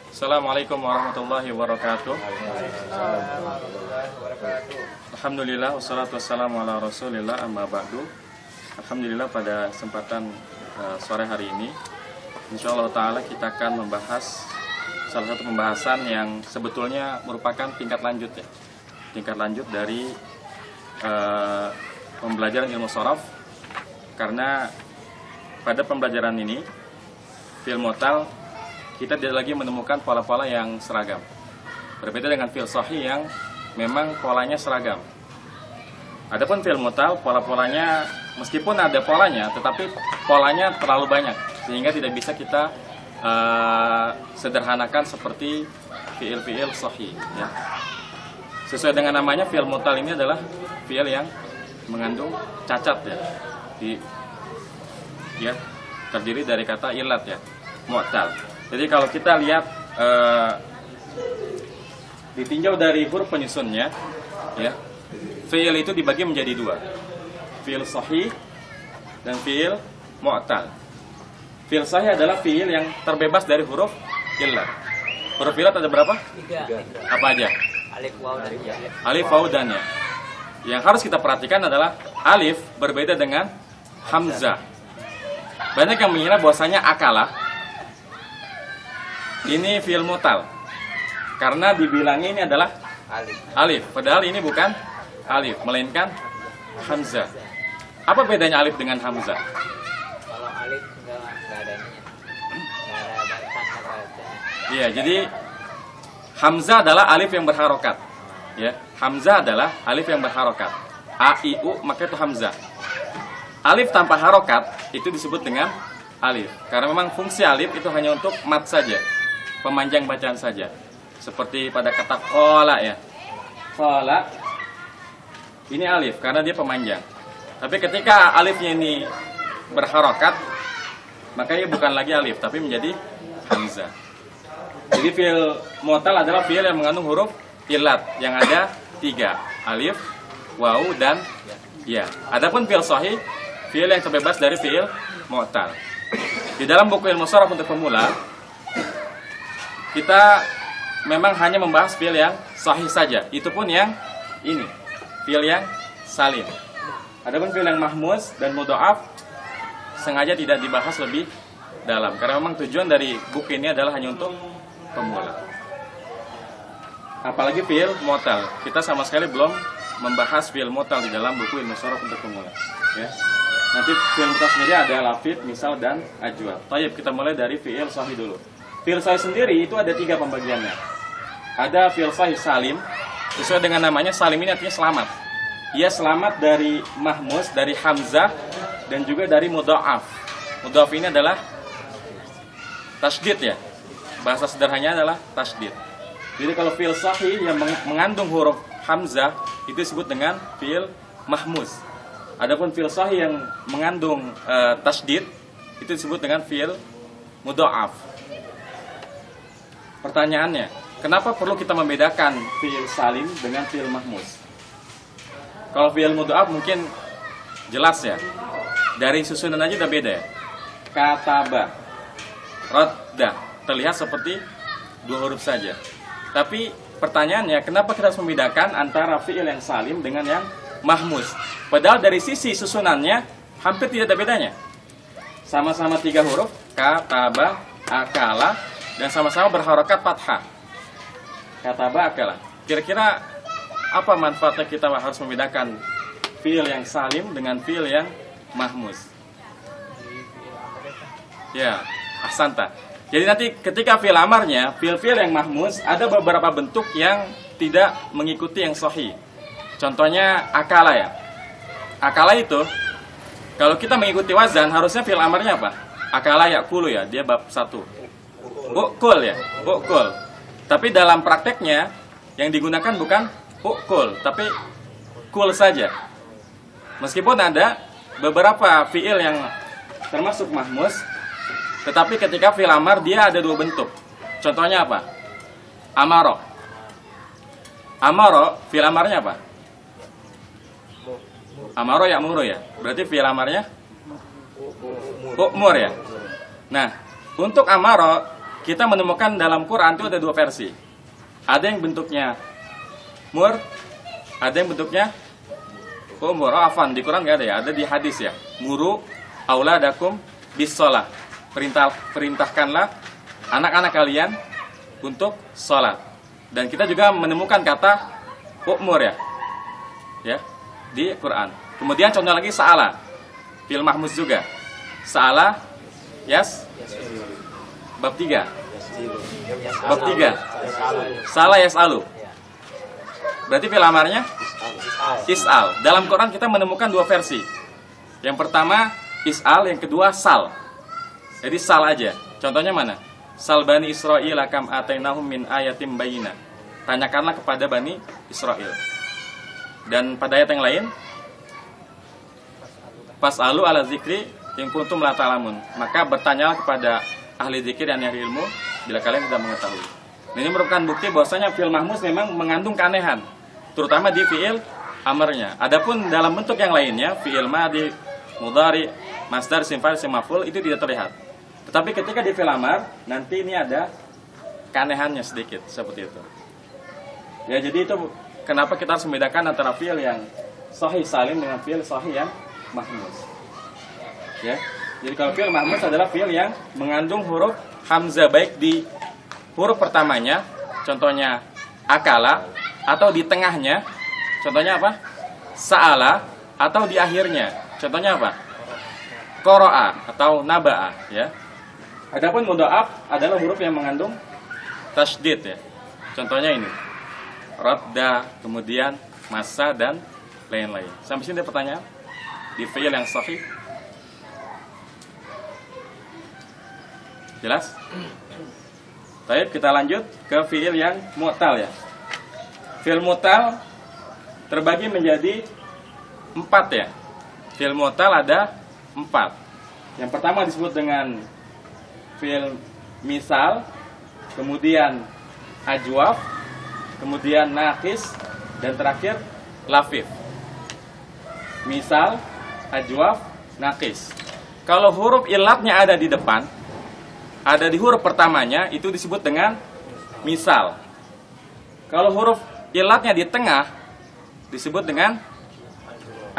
Assalamualaikum warahmatullahi wabarakatuh. Alhamdulillah wassalatu wassalamu ala rasulillah amma ba'du. Alhamdulillah pada kesempatan sore hari ini insyaallah ta'ala kita akan membahas salah satu pembahasan yang sebetulnya merupakan tingkat lanjut ya. Tingkat lanjut dari pembelajaran ilmu sharaf, karena pada pembelajaran ini fil mu'tal kita tidak lagi menemukan pola-pola yang seragam. Berbeda dengan fil sahih yang memang polanya seragam. Adapun fil mu'tal pola-polanya meskipun ada polanya, tetapi polanya terlalu banyak sehingga tidak bisa kita sederhanakan seperti fiil-fiil sahih ya. Sesuai dengan namanya, fiil mu'tal ini adalah fiil yang mengandung cacat ya. Terdiri dari kata ilat ya, mu'tal. Jadi kalau kita lihat ditinjau dari huruf penyusunnya ya, fiil itu dibagi menjadi dua, fiil sahih dan fiil mu'tal. Fiil sahih adalah fiil yang terbebas dari huruf ilat. Huruf ilat ada berapa? 3. Apa aja? Alif, waw, dan ya. Alif, waw, dan ya. Yang harus kita perhatikan adalah alif berbeda dengan hamzah. Banyak yang mengira bahwasanya akalah ini fiil mu'tal karena dibilangnya ini adalah alif. Padahal ini bukan alif, melainkan hamzah. Apa bedanya alif dengan hamzah? Kalau alif enggak ada ininya. Enggak ada barisan apa-apa. Iya, jadi hamzah adalah alif yang berharokat. Ya, hamzah adalah alif yang berharokat. A, I, U, maka itu hamzah. Alif tanpa harokat itu disebut dengan alif. Karena memang fungsi alif itu hanya untuk mat saja, pemanjang bacaan saja. Seperti pada kata qola ya. Qola ini alif karena dia pemanjang. Tapi ketika alifnya ini berharokat, maka ia bukan lagi alif tapi menjadi hamzah. Jadi fiil mu'tal adalah fiil yang mengandung huruf ilat yang ada 3, alif, waw, dan ya. Adapun fiil sahih, fiil yang terbebas dari fiil mu'tal. Di dalam buku ilmu sharaf untuk pemula, kita memang hanya membahas fiil yang sahih saja. Itu pun yang ini, fiil yang salim. Adapun fiil yang mahmuz dan mudha'af sengaja tidak dibahas lebih dalam, karena memang tujuan dari buku ini adalah hanya untuk pemula. Apalagi fiil mu'tal, kita sama sekali belum membahas fiil mu'tal di dalam buku ilmu sharaf untuk pemula ya. Nanti fiil mu'tal sendiri ada lafidh, misal, dan ajwad. Tayyib, kita mulai dari fiil sahih dulu. Fiil sahih sendiri itu ada 3 pembagiannya. Ada fiil sahih salim, sesuai dengan namanya. Salim ini artinya selamat. Ia selamat dari mahmuz, dari hamzah, dan juga dari mudha'af. Mudha'af ini adalah tasydid ya. Bahasa sederhananya adalah tasydid. Jadi kalau fiil sahih yang mengandung huruf hamzah itu disebut dengan fiil mahmuz. Adapun fiil sahih yang mengandung tasydid itu disebut dengan fiil mudha'af. Pertanyaannya, kenapa perlu kita membedakan fiil salim dengan fiil mahmuz? Kalau fiil mudha'af mungkin jelas ya. Dari susunan aja udah beda ya. Kataba, radda, terlihat seperti 2 huruf saja. Tapi pertanyaannya, kenapa kita harus membedakan antara fiil yang salim dengan yang mahmuz? Padahal dari sisi susunannya hampir tidak ada bedanya. Sama-sama 3 huruf, kataba, akala, dan sama-sama berharokat fathah. Kataba, akala. Kira-kira apa manfaatnya kita harus membedakan fiil yang salim dengan fiil yang mahmuz? Ya, ahsanta. Jadi nanti ketika fiil amarnya, fiil-fiil yang mahmuz ada beberapa bentuk yang tidak mengikuti yang sahih. Contohnya akala ya. Akala itu kalau kita mengikuti wazan harusnya fiil amarnya apa? Akala yakulu ya, dia bab 1. Ukul ya, ukul. Tapi dalam prakteknya yang digunakan bukan ukul, tapi kul saja. Meskipun ada beberapa fiil yang termasuk mahmuz, tetapi ketika fiil amar dia ada 2 bentuk. Contohnya apa? Amaro. Amaro fiil amarnya apa? Amaro ya'muru ya. Berarti fiil amarnya ukmur ya. Nah, Untuk amaro kita menemukan dalam Quran itu ada dua versi. Ada yang bentuknya mur, ada yang bentuknya umur. Oh, afan, di Quran nggak ada ya, ada di hadis ya. Muru auladakum bis-shalah. Perintahkanlah anak-anak kalian untuk sholat. Dan kita juga menemukan kata umur ya. Ya, di Quran. Kemudian contoh lagi sa'ala. Fi'il mahmuz juga. Sa'ala bab 3. Bab 3. Salah yas'alu. Berarti fi'il amarnya is'al. Dalam Quran kita menemukan dua versi. Yang pertama is'al, yang kedua sal. Jadi sal aja. Contohnya mana? Sal bani Israil akam atainahum min ayatim bayina. Tanyakanlah kepada bani Israel. Dan pada ayat yang lain, fas'alu ala zikri in kuntum la ta'lamun. Maka bertanyalah kepada ahli zikir dan ahli ilmu bila kalian tidak mengetahui. Nah, ini merupakan bukti bahwasanya fi'il mahmuz memang mengandung keanehan, terutama di fi'il amarnya. Adapun dalam bentuk yang lainnya, fi'il madhi, mudhari, masdar, isim fa'il, isim maf'ul itu tidak terlihat. Tetapi ketika di fi'il amar, nanti ini ada keanehannya sedikit seperti itu. Ya, jadi itu kenapa kita harus membedakan antara fi'il yang sahih salim dengan fi'il sahih yang mahmuz. Ya. Jadi kalau fi'il mahmuz adalah fi'il yang mengandung huruf hamzah baik di huruf pertamanya, contohnya akala, atau di tengahnya, contohnya apa? Sa'ala, atau di akhirnya, contohnya apa? Qara'a atau naba'a, ya. Adapun mudha'af adalah huruf yang mengandung tasydid ya. Contohnya ini. Radda, kemudian masa dan lain-lain. Sampai sini ada pertanyaan? Di fi'il yang sahih. Jelas? Baik, kita lanjut ke fi'il yang mu'tal ya. Fi'il mu'tal terbagi menjadi 4 ya. Fi'il mu'tal ada 4. Yang pertama disebut dengan fi'il misal, kemudian ajwaf, kemudian naqis, dan terakhir lafif. Misal, ajwaf, naqis. Kalau huruf ilatnya ada di depan, ada di huruf pertamanya, itu disebut dengan misal. Kalau huruf ilatnya di tengah, disebut dengan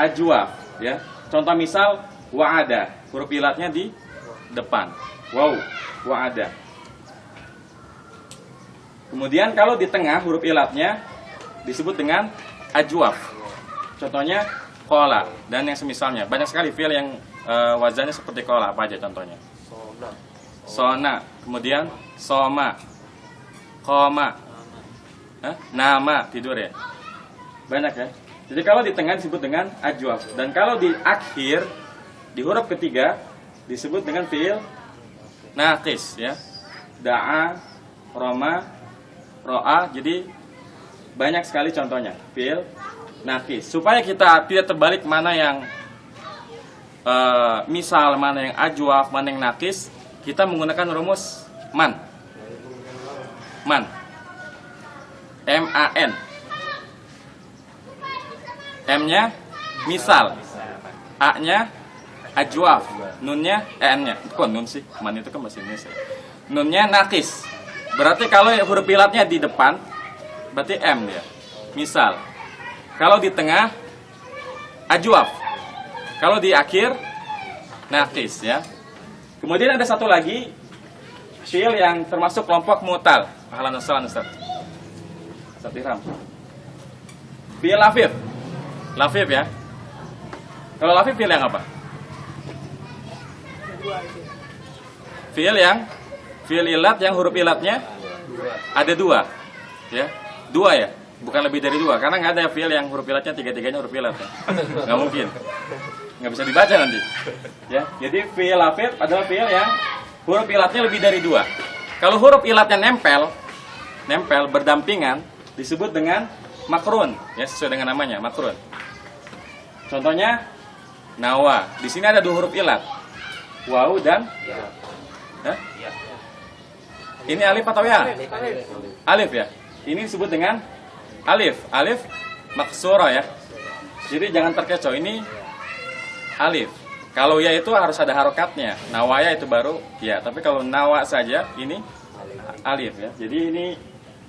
ajwaf ya. Contoh misal wa'ada, huruf ilatnya di depan. Wow, wa'ada. Kemudian kalau di tengah huruf ilatnya disebut dengan ajwaf. Contohnya qala dan yang semisalnya. Banyak sekali fi'il yang wazannya seperti qala. Apa aja contohnya? Sona, kemudian soma, qoma, nama, tidur ya. Banyak ya. Jadi kalau di tengah disebut dengan ajwaf, dan kalau di akhir di huruf ketiga disebut dengan fi'il naqis ya. Da'a, roma, ro'a. Jadi banyak sekali contohnya fi'il naqis. Supaya kita tidak terbalik mana yang misal, mana yang ajwaf, mana yang naqis, kita menggunakan rumus man. Man. M-A-N. M-nya misal, A-nya ajwaf, Nun-nya N-nya. Kok nun sih? Man itu kan bahasa Indonesia. Nun-nya naqis. Berarti kalau huruf ilatnya di depan, berarti M dia. Misal. Kalau di tengah ajwaf. Kalau di akhir naqis ya. Kemudian ada satu lagi fi'il yang termasuk kelompok mu'tal. Ahlan wa sahlan Ustaz. Ustaz Ihram. Fi'il lafif. Lafif ya. Kalau lafif fi'il yang apa? Fi'il yang fi'il ilat yang huruf ilatnya ada 2. Ya. 2 ya. Bukan lebih dari 2 karena nggak ada fi'il yang huruf ilatnya 3-3-nya huruf ilat ya. Nggak mungkin. Nggak bisa dibaca nanti. Ya. Jadi fi'il lafif adalah fi'il yang huruf ilatnya lebih dari 2. Kalau huruf ilatnya nempel berdampingan disebut dengan makrun ya, sesuai dengan namanya makrun. Contohnya nawa. Di sini ada 2 huruf ilat. Waw dan ya. Ini alif atau ya? Alif ya. Ini disebut dengan alif. Alif maksura ya. Jadi jangan terkecoh, ini alif. Kalau ya itu harus ada harokatnya. Nawaya itu baru ya. Tapi kalau nawa saja ini alif ya. Jadi ini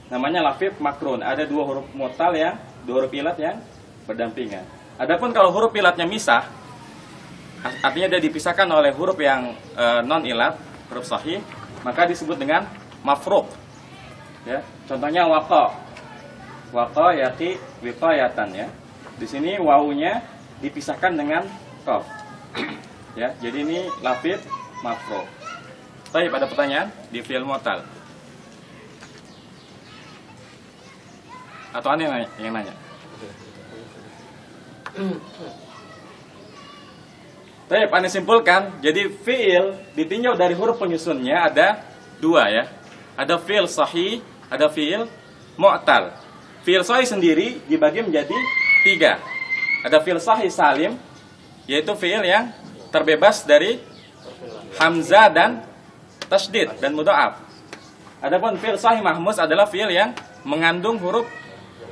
namanya lafif makrun. Ada dua huruf mu'tal yang dua huruf ilat yang berdampingan. Adapun kalau huruf ilatnya misah, artinya dia dipisahkan oleh huruf yang non ilat, huruf sahih, maka disebut dengan mafruq. Ya, contohnya waqa. Waqa yaqi wiqayatan ya. Di sini wawunya dipisahkan dengan qaf. Ya, jadi ini lafif mafruq. Baik, ada pertanyaan di fi'il mu'tal? Atau aneh yang nanya? Baik, aneh simpulkan. Jadi fi'il ditinjau dari huruf penyusunnya ada dua ya. Ada fi'il sahih, ada fi'il mu'tal. Fi'il sahih sendiri dibagi menjadi tiga. Ada fi'il sahih salim, yaitu fi'il yang terbebas dari hamzah dan tasydid dan mudha'af. Adapun fi'il sahih mahmuz adalah fi'il yang mengandung huruf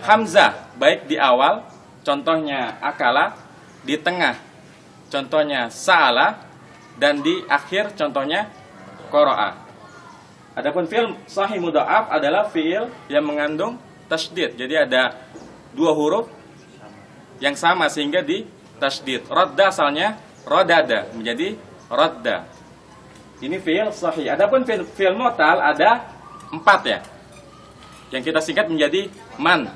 hamzah baik di awal, contohnya akala, di tengah, contohnya sa'ala, dan di akhir, contohnya qara'a. Adapun fi'il sahih mudha'af adalah fi'il yang mengandung tasydid. Jadi ada dua huruf yang sama sehingga di tasydid. Radda asalnya radada menjadi radda. Ini fi'il sahih. Adapun fi'il mu'tal ada 4 ya. Yang kita singkat menjadi man.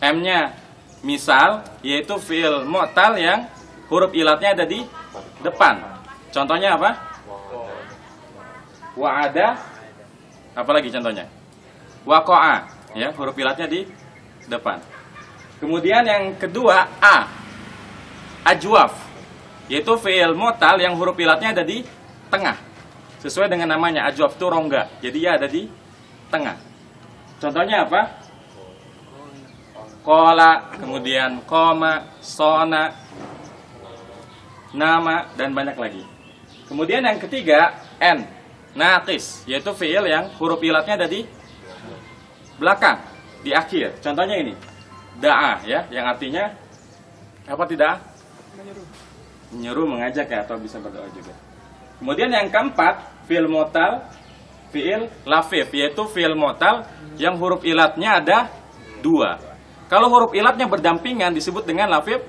M-nya misal, yaitu fi'il mu'tal yang huruf ilatnya ada di depan. Contohnya apa? Wa'ada. Apalagi contohnya? Waqa'a. Ya, huruf ilatnya di depan. Kemudian yang kedua A. Ajwaf. Yaitu fi'il mu'tal yang huruf ilatnya ada di tengah. Sesuai dengan namanya, ajwaf itu rongga. Jadi ya ada di tengah. Contohnya apa? Qala, kemudian qoma, sona, nama, dan banyak lagi. Kemudian yang ketiga, N, naqis, yaitu fi'il yang huruf ilatnya ada di belakang, di akhir. Contohnya ini, da'a, ya, yang artinya apa tidak? Menyeru, mengajak ya, atau bisa berdoa juga. Kemudian yang keempat, fi'il mu'tal, fi'il lafif, yaitu fi'il mu'tal yang huruf ilatnya ada 2. Kalau huruf ilatnya berdampingan disebut dengan lafif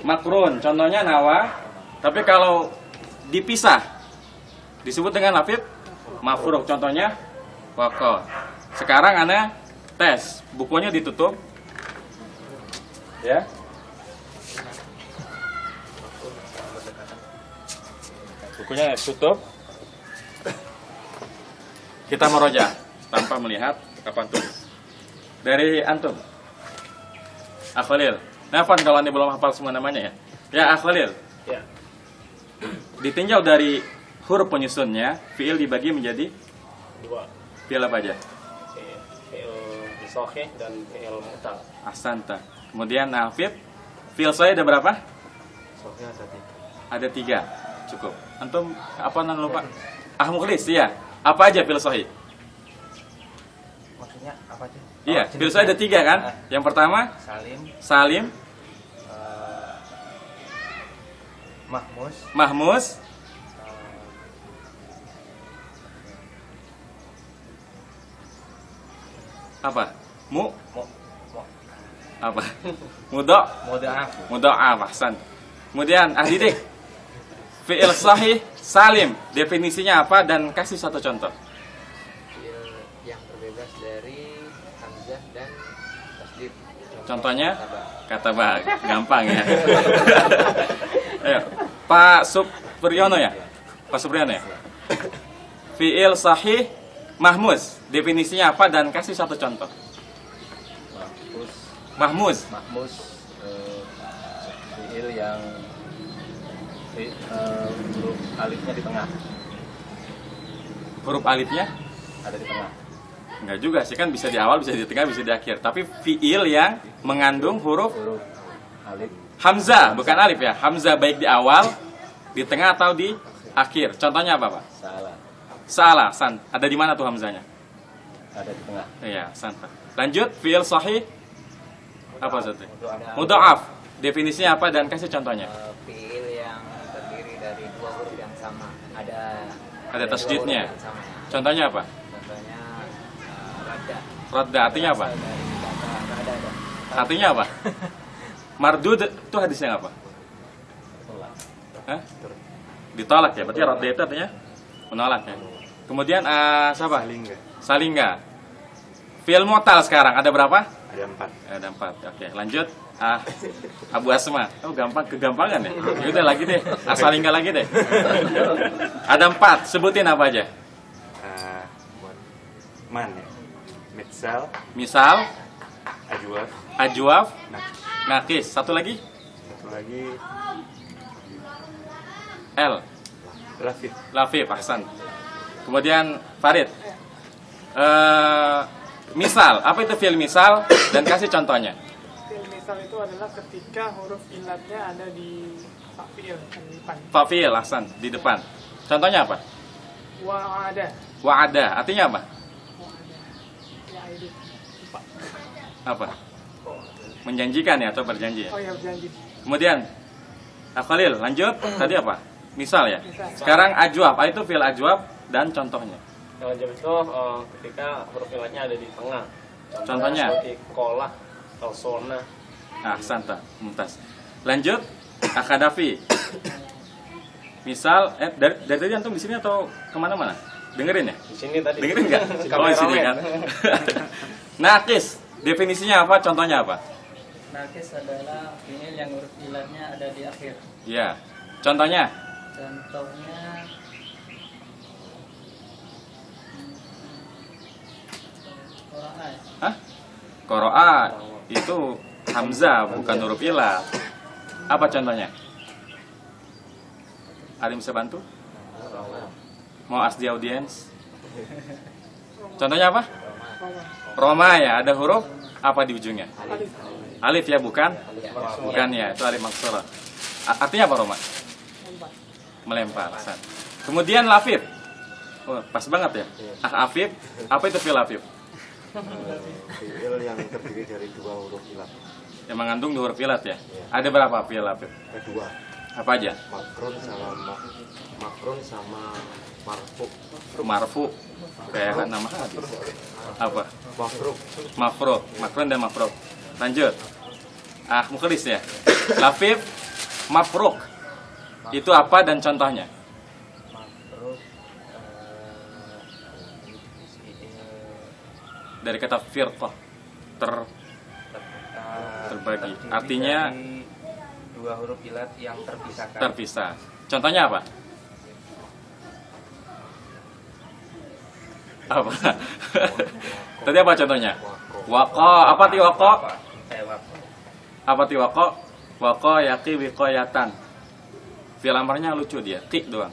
makrun. Contohnya nawa. Tapi kalau dipisah disebut dengan lafif mafruq. Contohnya waqa. Sekarang ana tes. Bukunya ditutup. Ya. Bukunya tutup. Kita meroja tanpa melihat kapan tulis. Dari antum, Akhlil. Nafan kalau anda belum hafal semua namanya ya. Ya Akhlil. Ya. Ditinjau dari huruf penyusunnya, fiil dibagi menjadi 2. fiil apa aja? Fi'il sahih dan fi'il mu'tal. Ahsanta. Kemudian nafid, fiil sahih ada berapa? Sahih Ada ada 3. 3. Cukup. Antum apa nan lupa? Mukhlis ya. Apa aja fiil sahih? Maksudnya apa aja? Iya, fiil sahih ada 3 kan? Yang pertama Salim, Mahmuz, apa? Apa? Mudha'af, ahsan. Kemudian Didik. Fi'il sahih salim, definisinya apa dan kasih satu contoh. Fi'il yang terbebas dari hamzah dan tasdid. Contohnya kata gampang ya. Ayo, Pak Supriyono ya? Pak Supriyono ya? Fi'il sahih mahmuz, definisinya apa dan kasih satu contoh. Mahmuz fi'il yang huruf alifnya di tengah. Huruf alifnya Ada di tengah. enggak juga sih, kan bisa di awal, bisa di tengah, bisa di akhir. Tapi fi'il yang mengandung huruf Huruf alif hamzah, bukan alif ya. Hamzah baik di awal, di tengah atau di akhir. Contohnya apa, Pak? Salah, san. Ada di mana tuh hamzahnya? ada di tengah. Iya, san. Lanjut, fi'il sahih apa saja? Mudha'af. Definisinya apa dan kasih contohnya. Fiil yang terdiri dari dua huruf yang sama. Ada Ada dua tasdidnya. huruf yang sama, ya. Contohnya apa? Contohnya rada. Radda artinya apa? Berasal dari kata rada. Artinya apa? Mardud itu hadisnya apa? Hah? Ditolak ya. Berarti radda itu artinya menolak ya. Kemudian siapa? Salingga. Fi'il mu'tal sekarang ada berapa? Ada 4. Ada 4. Oke, lanjut. Abu Asma. Oh, kegampangan ya. Ya udah lagi deh. Salingga lagi deh. Ada 4. Sebutin apa aja? Man ya. Mitsal, Misal, ajwaf, ajwaf, nakis. nakis. Satu lagi? Satu lagi L. lafif. Lafif, ahsan. Kemudian Farid. Misal, apa itu fi'il misal dan kasih contohnya. Fi'il misal itu adalah ketika huruf ilatnya ada di fi'il di depan. Fa'il, ahsan, di depan. Contohnya apa? Wa'ada. Wa'ada, artinya apa? Wa'ada. Ya itu. Lupa. Apa? Menjanjikan ya atau berjanji ya? Oh ya berjanji. Kemudian Khalil, lanjut. Tadi apa? Misal ya. Misal. Sekarang ajwab, apa itu fi'il ajwab dan contohnya. Yang ajwaf itu ketika huruf ilatnya ada di tengah. Contohnya? Seperti kolah, sona. Santa, mumtaz. Lanjut, Akadafi. Misal, dari tadi antum di sini atau kemana-mana? Dengerin ya? Di sini tadi. Dengerin nggak? Oh di sini kan. Nakis, definisinya apa? Contohnya apa? Nakis adalah fi'il yang huruf ilatnya ada di akhir. Ya, contohnya. Contohnya Qur'an. Hah? Qoro'a itu Hamzah bukan huruf ilat. Apa contohnya? Ada yang bisa bantu? Mau ask di audiens? Contohnya apa? Roma ya, ada huruf apa di ujungnya? Alif. Alif ya, bukan? Bukan ya, itu alif maksura. Artinya apa Roma? Empat. Melempar. San. Kemudian lafif. Oh, pas banget ya. Afif, apa itu fi'il lafif? Fi'il yang terdiri dari dua huruf ilat. Yang mengandung dua huruf ilat ya. Ada berapa fi'il lafif? Kedua, Apa aja? makrun sama marfu. Marfu. Kayak nama hadis. Apa? Mafruk. Mafruk, makron dan mafruk. Lanjut. Mukhlis ya. Lafif, mafruk. Itu apa dan contohnya? Makruh Dari kata firqah, terbagi. Artinya dari dua huruf ilat yang terpisahkan. terpisah. Contohnya apa? Apa? Tadi apa contohnya? Waqo, apa ti waqo? Apa ti waqo? Waqo yaqi wiqayatan. Fi'il amarnya lucu dia, qi doang.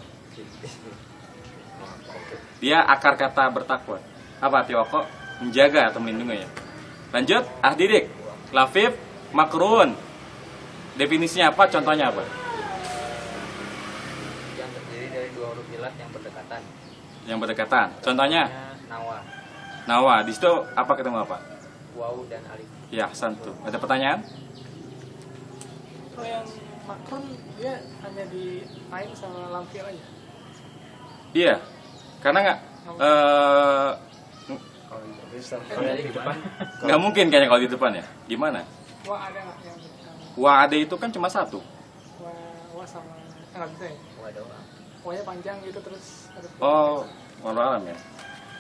Dia akar kata bertakwa. Apa ti waqo? Menjaga atau melindungi ya. Lanjut, didik. Lafif, makrun. Definisinya apa? Contohnya apa? Yang terdiri dari dua huruf ilat yang berdekatan. Yang berdekatan. Contohnya Nawa, nawa. Di situ apa ketemu apa? wawu dan alif. Ya, santu. Ada pertanyaan? Kalau yang makron dia hanya di ain sama lamfil aja. Iya. Karena nggak mungkin kayaknya kalau di depan ya. Gimana? Wa ada nggak yang Wa'ade itu kan cuma satu. wa sama nggak bisa ya? Wa doang. Wa-nya panjang gitu terus ada. Oh, walau alam ya.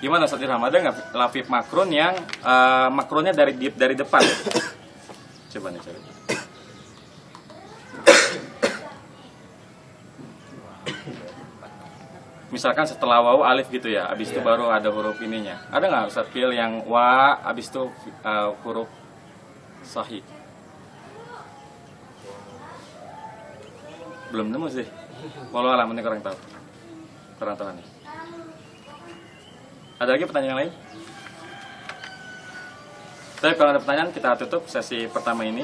Gimana Ustaz Irham? Ada nggak lafif makrun yang makronnya dari depan? Coba nih cari. Misalkan setelah wawu alif gitu ya, abis itu baru ada huruf ininya. Ada nggak Ustaz fi'il yang wa, abis itu huruf sahih? Belum nemu sih. Walau alam ini kurang tahu. Kurang tahu nih. Ada lagi pertanyaan lain? Tapi kalau ada pertanyaan kita tutup sesi pertama ini.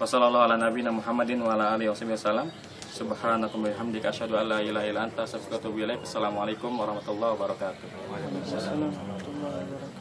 Wassalamualaikum warahmatullahi wabarakatuh. Subhanakum wa bihamdika asyhadu an la ilaha illa anta astaghfiruka wa atubu ilaik. Assalamualaikum warahmatullahi wabarakatuh. Waalaikumsalam warahmatullahi wabarakatuh.